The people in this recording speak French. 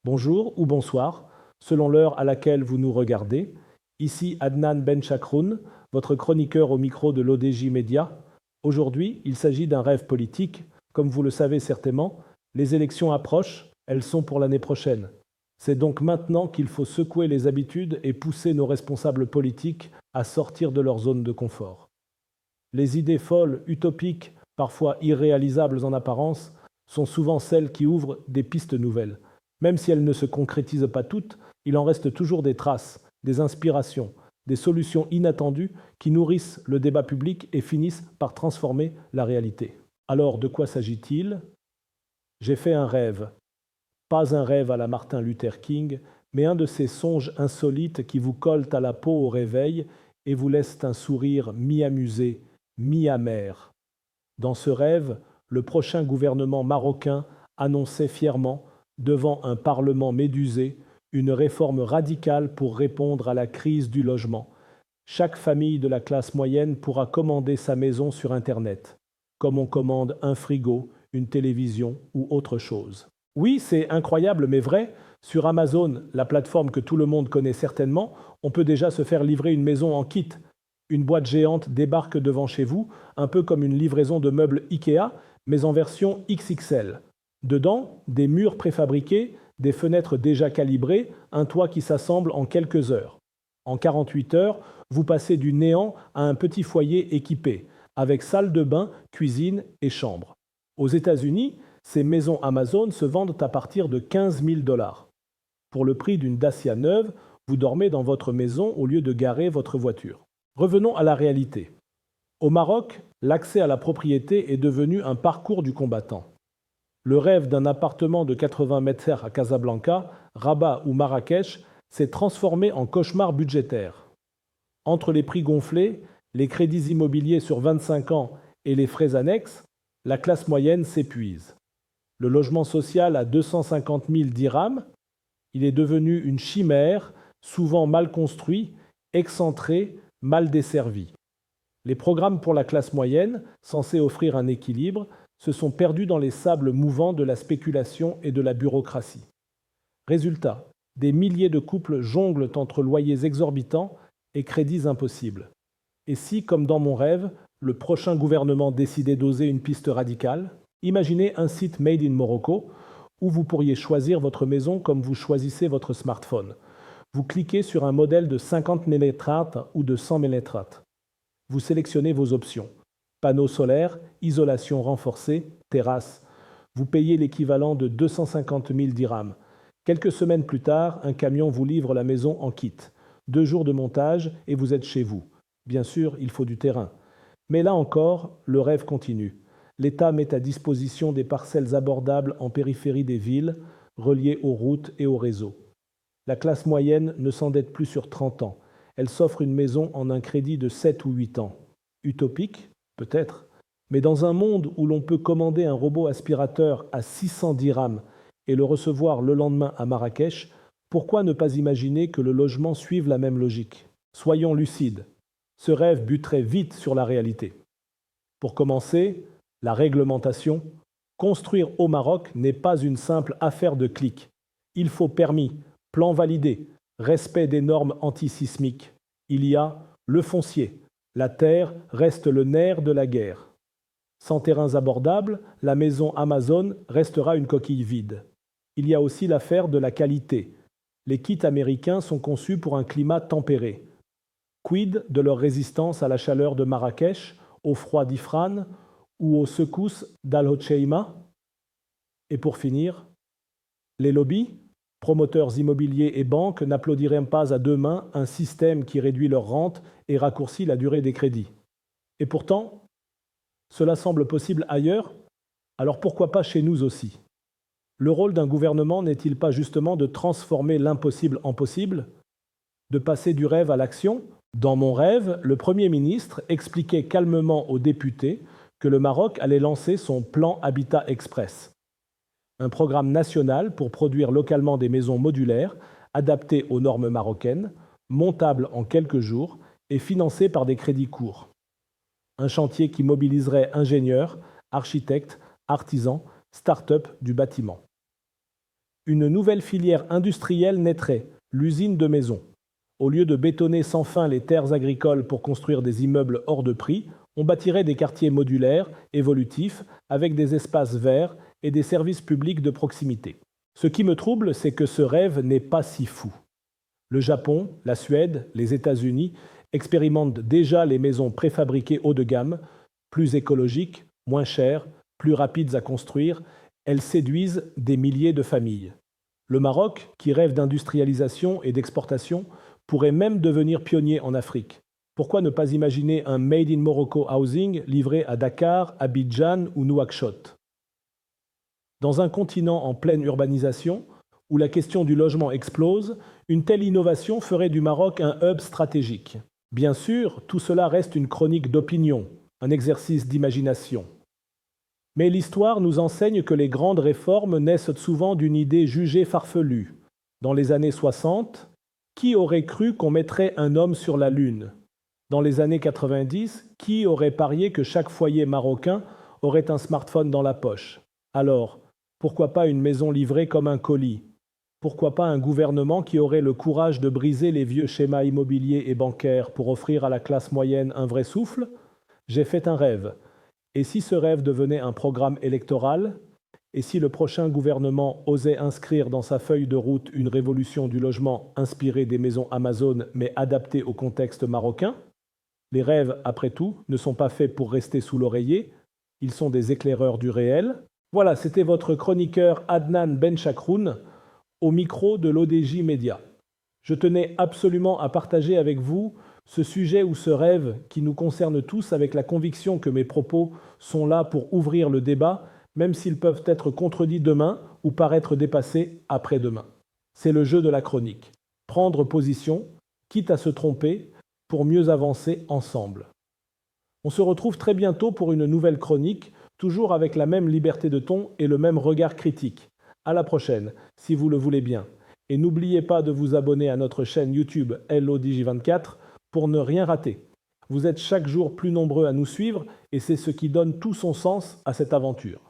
Bonjour ou bonsoir, selon l'heure à laquelle vous nous regardez. Ici Adnan Benchakroun, votre chroniqueur au micro de l'ODJ Média. Aujourd'hui, il s'agit d'un rêve politique. Comme vous le savez certainement, les élections approchent, elles sont pour l'année prochaine. C'est donc maintenant qu'il faut secouer les habitudes et pousser nos responsables politiques à sortir de leur zone de confort. Les idées folles, utopiques, parfois irréalisables en apparence, sont souvent celles qui ouvrent des pistes nouvelles. Même si elles ne se concrétisent pas toutes, il en reste toujours des traces, des inspirations, des solutions inattendues qui nourrissent le débat public et finissent par transformer la réalité. Alors, de quoi s'agit-il? J'ai fait un rêve. Pas un rêve à la Martin Luther King, mais un de ces songes insolites qui vous collent à la peau au réveil et vous laissent un sourire mi-amusé, mi-amer. Dans ce rêve, le prochain gouvernement marocain annonçait fièrement, devant un parlement médusé, une réforme radicale pour répondre à la crise du logement. Chaque famille de la classe moyenne pourra commander sa maison sur Internet, comme on commande un frigo, une télévision ou autre chose. Oui, c'est incroyable mais vrai, sur Amazon, la plateforme que tout le monde connaît certainement, on peut déjà se faire livrer une maison en kit. Une boîte géante débarque devant chez vous, un peu comme une livraison de meubles Ikea, mais en version XXL. Dedans, des murs préfabriqués, des fenêtres déjà calibrées, un toit qui s'assemble en quelques heures. En 48 heures, vous passez du néant à un petit foyer équipé, avec salle de bain, cuisine et chambre. Aux États-Unis, ces maisons Amazon se vendent à partir de 15 000 $. Pour le prix d'une Dacia neuve, vous dormez dans votre maison au lieu de garer votre voiture. Revenons à la réalité. Au Maroc, l'accès à la propriété est devenu un parcours du combattant. Le rêve d'un appartement de 80 mètres à Casablanca, Rabat ou Marrakech s'est transformé en cauchemar budgétaire. Entre les prix gonflés, les crédits immobiliers sur 25 ans et les frais annexes, la classe moyenne s'épuise. Le logement social à 250 000 dirhams, il est devenu une chimère, souvent mal construit, excentré, mal desservi. Les programmes pour la classe moyenne, censés offrir un équilibre, se sont perdus dans les sables mouvants de la spéculation et de la bureaucratie. Résultat, des milliers de couples jonglent entre loyers exorbitants et crédits impossibles. Et si, comme dans mon rêve, le prochain gouvernement décidait d'oser une piste radicale, imaginez un site made in Morocco où vous pourriez choisir votre maison comme vous choisissez votre smartphone. Vous cliquez sur un modèle de 50 mm² ou de 100 mm². Vous sélectionnez vos options. Panneaux solaires, isolation renforcée, terrasse. Vous payez l'équivalent de 250 000 dirhams. Quelques semaines plus tard, un camion vous livre la maison en kit. 2 jours de montage et vous êtes chez vous. Bien sûr, il faut du terrain. Mais là encore, le rêve continue. L'État met à disposition des parcelles abordables en périphérie des villes, reliées aux routes et aux réseaux. La classe moyenne ne s'endette plus sur 30 ans. Elle s'offre une maison en un crédit de 7 ou 8 ans. Utopique? Peut-être. Mais dans un monde où l'on peut commander un robot aspirateur à 600 dirhams et le recevoir le lendemain à Marrakech, pourquoi ne pas imaginer que le logement suive la même logique? Soyons lucides. Ce rêve buterait vite sur la réalité. Pour commencer, la réglementation. Construire au Maroc n'est pas une simple affaire de clics. Il faut permis, plan validé, respect des normes antisismiques. Il y a le foncier. La terre reste le nerf de la guerre. Sans terrains abordables, la maison Amazon restera une coquille vide. Il y a aussi l'affaire de la qualité. Les kits américains sont conçus pour un climat tempéré. Quid de leur résistance à la chaleur de Marrakech, au froid d'Ifrane ou aux secousses d'Al-Hoceima? Et pour finir, les lobbies, promoteurs immobiliers et banques n'applaudiraient pas à deux mains un système qui réduit leur rente et raccourcit la durée des crédits. Et pourtant, cela semble possible ailleurs, alors pourquoi pas chez nous aussi? Le rôle d'un gouvernement n'est-il pas justement de transformer l'impossible en possible, de passer du rêve à l'action? Dans mon rêve, le Premier ministre expliquait calmement aux députés que le Maroc allait lancer son plan Habitat Express, un programme national pour produire localement des maisons modulaires adaptées aux normes marocaines, montables en quelques jours et financées par des crédits courts. Un chantier qui mobiliserait ingénieurs, architectes, artisans, start-up du bâtiment. Une nouvelle filière industrielle naîtrait, l'usine de maisons. Au lieu de bétonner sans fin les terres agricoles pour construire des immeubles hors de prix, on bâtirait des quartiers modulaires, évolutifs, avec des espaces verts et des services publics de proximité. Ce qui me trouble, c'est que ce rêve n'est pas si fou. Le Japon, la Suède, les États-Unis expérimentent déjà les maisons préfabriquées haut de gamme, plus écologiques, moins chères, plus rapides à construire. Elles séduisent des milliers de familles. Le Maroc, qui rêve d'industrialisation et d'exportation, pourrait même devenir pionnier en Afrique. Pourquoi ne pas imaginer un Made in Morocco Housing livré à Dakar, Abidjan ou Nouakchott? Dans un continent en pleine urbanisation, où la question du logement explose, une telle innovation ferait du Maroc un hub stratégique. Bien sûr, tout cela reste une chronique d'opinion, un exercice d'imagination. Mais l'histoire nous enseigne que les grandes réformes naissent souvent d'une idée jugée farfelue. Dans les années 60, qui aurait cru qu'on mettrait un homme sur la Lune? Dans les années 90, qui aurait parié que chaque foyer marocain aurait un smartphone dans la poche? Alors, pourquoi pas une maison livrée comme un colis? Pourquoi pas un gouvernement qui aurait le courage de briser les vieux schémas immobiliers et bancaires pour offrir à la classe moyenne un vrai souffle? J'ai fait un rêve. Et si ce rêve devenait un programme électoral? Et si le prochain gouvernement osait inscrire dans sa feuille de route une révolution du logement inspirée des maisons Amazon mais adaptée au contexte marocain? Les rêves, après tout, ne sont pas faits pour rester sous l'oreiller, ils sont des éclaireurs du réel. Voilà, c'était votre chroniqueur Adnan Benchakroun au micro de l'ODJ Média. Je tenais absolument à partager avec vous ce sujet ou ce rêve qui nous concerne tous avec la conviction que mes propos sont là pour ouvrir le débat, même s'ils peuvent être contredits demain ou paraître dépassés après-demain. C'est le jeu de la chronique. Prendre position, quitte à se tromper, pour mieux avancer ensemble. On se retrouve très bientôt pour une nouvelle chronique, toujours avec la même liberté de ton et le même regard critique. À la prochaine, si vous le voulez bien. Et n'oubliez pas de vous abonner à notre chaîne YouTube LODJ24 pour ne rien rater. Vous êtes chaque jour plus nombreux à nous suivre et c'est ce qui donne tout son sens à cette aventure.